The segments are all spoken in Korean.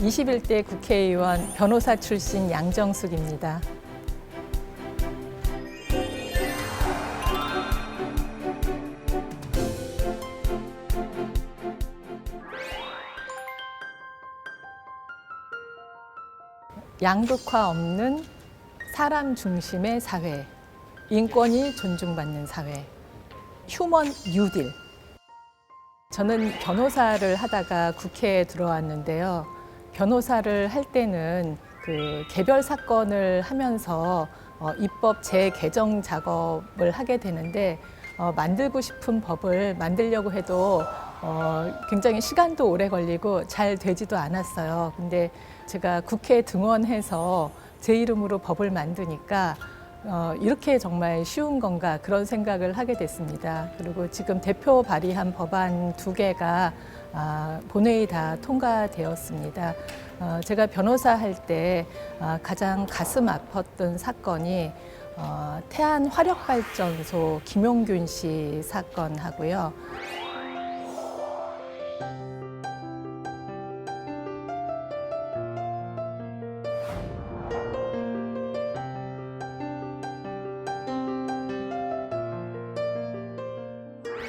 21대 국회의원 변호사 출신 양정숙입니다. 양극화 없는 사람 중심의 사회, 인권이 존중받는 사회, 휴먼 뉴딜. 저는 변호사를 하다가 국회에 들어왔는데요. 변호사를 할 때는 그 개별 사건을 하면서 입법 재개정 작업을 하게 되는데 만들고 싶은 법을 만들려고 해도 굉장히 시간도 오래 걸리고 잘 되지도 않았어요. 근데 제가 국회에 등원해서 제 이름으로 법을 만드니까 이렇게 정말 쉬운 건가 그런 생각을 하게 됐습니다. 그리고 지금 대표 발의한 법안 2개가 본회의 다 통과되었습니다. 제가 변호사 할 때 가장 가슴 아팠던 사건이 태안화력발전소 김용균 씨 사건하고요.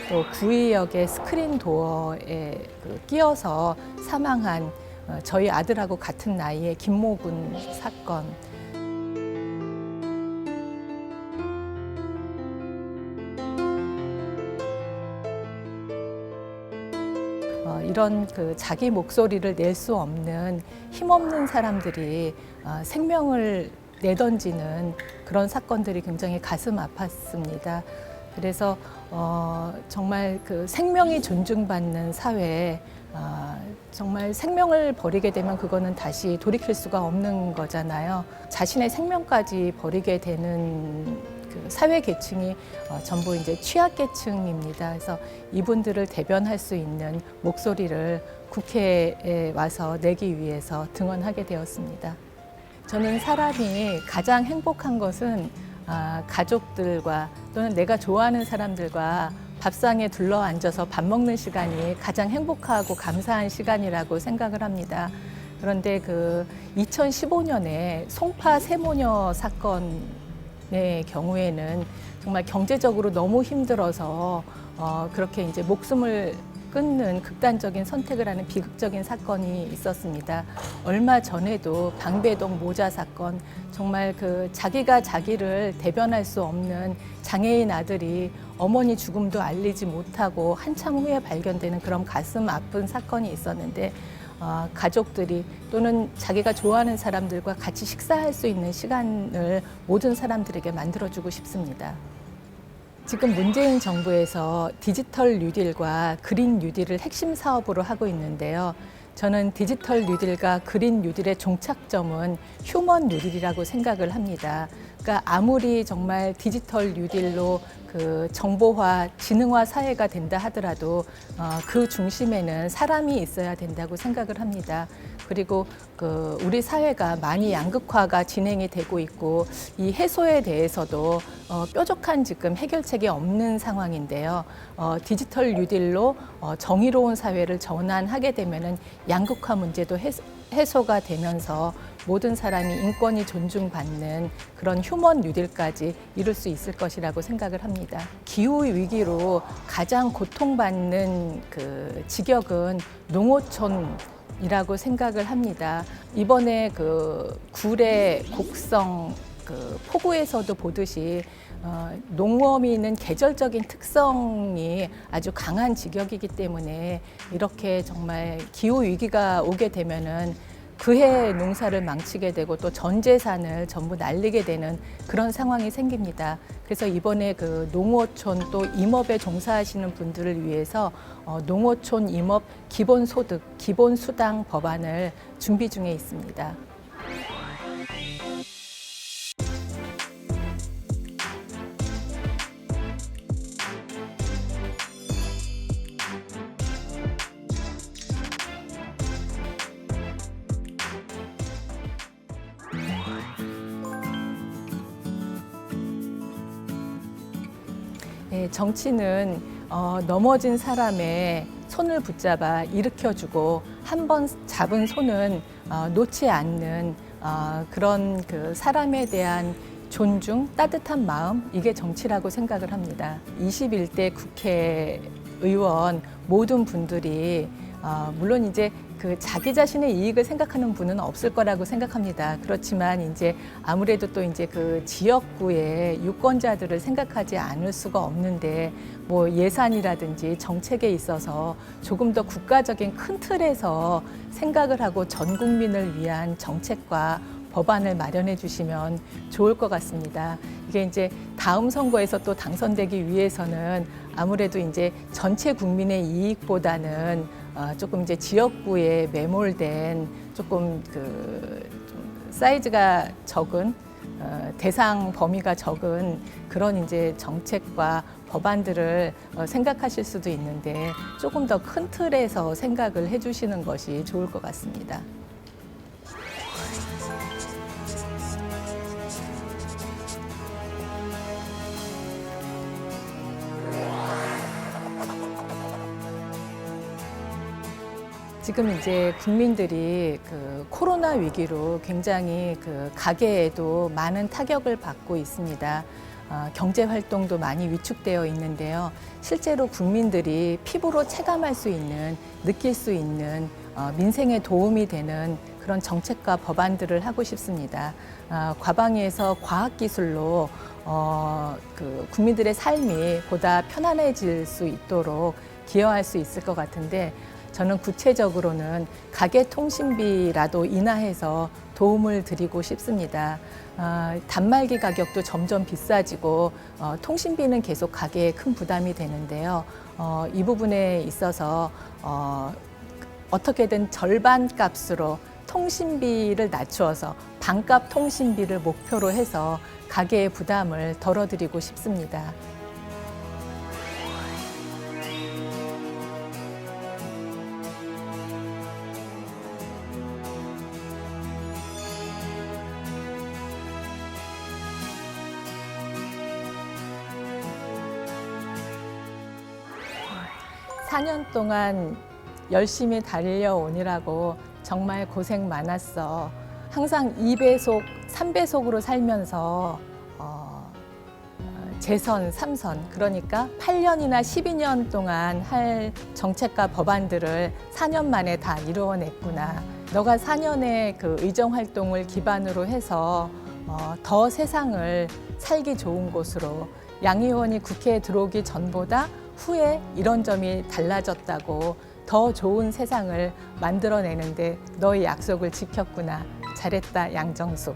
또 구의역의 스크린 도어에 끼어서 사망한 저희 아들하고 같은 나이의 김모군 사건. 이런 자기 목소리를 낼 수 없는 힘없는 사람들이 생명을 내던지는 그런 사건들이 굉장히 가슴 아팠습니다. 그래서 정말 생명이 존중받는 사회에 정말 생명을 버리게 되면 그거는 다시 돌이킬 수가 없는 거잖아요. 자신의 생명까지 버리게 되는 사회 계층이 전부 이제 취약계층입니다. 그래서 이분들을 대변할 수 있는 목소리를 국회에 와서 내기 위해서 등원하게 되었습니다. 저는 사람이 가장 행복한 것은 가족들과 또는 내가 좋아하는 사람들과 밥상에 둘러앉아서 밥 먹는 시간이 가장 행복하고 감사한 시간이라고 생각을 합니다. 그런데 2015년에 송파 세모녀 사건의 경우에는 정말 경제적으로 너무 힘들어서 그렇게 이제 목숨을 끊는 극단적인 선택을 하는 비극적인 사건이 있었습니다. 얼마 전에도 방배동 모자 사건, 정말 자기가 자기를 대변할 수 없는 장애인 아들이 어머니 죽음도 알리지 못하고 한참 후에 발견되는 그런 가슴 아픈 사건이 있었는데 가족들이 또는 자기가 좋아하는 사람들과 같이 식사할 수 있는 시간을 모든 사람들에게 만들어주고 싶습니다. 지금 문재인 정부에서 디지털 뉴딜과 그린 뉴딜을 핵심 사업으로 하고 있는데요. 저는 디지털 뉴딜과 그린 뉴딜의 종착점은 휴먼 뉴딜이라고 생각을 합니다. 그러니까 아무리 정말 디지털 뉴딜로 정보화, 지능화 사회가 된다 하더라도 그 중심에는 사람이 있어야 된다고 생각을 합니다. 그리고 우리 사회가 많이 양극화가 진행이 되고 있고 이 해소에 대해서도 뾰족한 지금 해결책이 없는 상황인데요. 디지털 뉴딜로 정의로운 사회를 전환하게 되면은 양극화 문제도 해소가 되면서 모든 사람이 인권이 존중받는 그런 휴먼 뉴딜까지 이룰 수 있을 것이라고 생각을 합니다. 기후 위기로 가장 고통받는 직역은 농어촌이라고 생각을 합니다. 이번에 구례 곡성 폭우에서도 보듯이 농어민은 계절적인 특성이 아주 강한 직역이기 때문에 이렇게 정말 기후 위기가 오게 되면은 그해 농사를 망치게 되고 또 전 재산을 전부 날리게 되는 그런 상황이 생깁니다. 그래서 이번에 농어촌 또 임업에 종사하시는 분들을 위해서 농어촌 임업 기본소득, 기본수당 법안을 준비 중에 있습니다. 정치는 넘어진 사람의 손을 붙잡아 일으켜주고 한 번 잡은 손은 놓지 않는 그런 그 사람에 대한 존중, 따뜻한 마음, 이게 정치라고 생각을 합니다. 21대 국회의원 모든 분들이 물론 이제 그 자기 자신의 이익을 생각하는 분은 없을 거라고 생각합니다. 그렇지만 이제 아무래도 또 이제 그 지역구의 유권자들을 생각하지 않을 수가 없는데 뭐 예산이라든지 정책에 있어서 조금 더 국가적인 큰 틀에서 생각을 하고 전 국민을 위한 정책과 법안을 마련해 주시면 좋을 것 같습니다. 이게 이제 다음 선거에서 또 당선되기 위해서는 아무래도 이제 전체 국민의 이익보다는 조금 이제 지역구에 매몰된 조금 좀 사이즈가 적은 대상 범위가 적은 그런 이제 정책과 법안들을 생각하실 수도 있는데 조금 더 큰 틀에서 생각을 해주시는 것이 좋을 것 같습니다. 지금 이제 국민들이 그 코로나 위기로 굉장히 그 가계에도 많은 타격을 받고 있습니다. 경제 활동도 많이 위축되어 있는데요. 실제로 국민들이 피부로 체감할 수 있는, 느낄 수 있는 민생에 도움이 되는 그런 정책과 법안들을 하고 싶습니다. 과방위에서 과학기술로 그 국민들의 삶이 보다 편안해질 수 있도록 기여할 수 있을 것 같은데 저는 구체적으로는 가계통신비라도 인하해서 도움을 드리고 싶습니다. 단말기 가격도 점점 비싸지고 통신비는 계속 가계에 큰 부담이 되는데요. 이 부분에 있어서 어떻게든 절반 값으로 통신비를 낮추어서 반값 통신비를 목표로 해서 가계의 부담을 덜어드리고 싶습니다. 4년 동안 열심히 달려오느라고 정말 고생 많았어. 항상 2배속, 3배속으로 살면서 재선, 3선, 그러니까 8년이나 12년 동안 할 정책과 법안들을 4년 만에 다 이루어냈구나. 너가 4년의 그 의정 활동을 기반으로 해서 더 세상을 살기 좋은 곳으로, 양 의원이 국회에 들어오기 전보다 후에 이런 점이 달라졌다고, 더 좋은 세상을 만들어내는데 너의 약속을 지켰구나. 잘했다, 양정숙.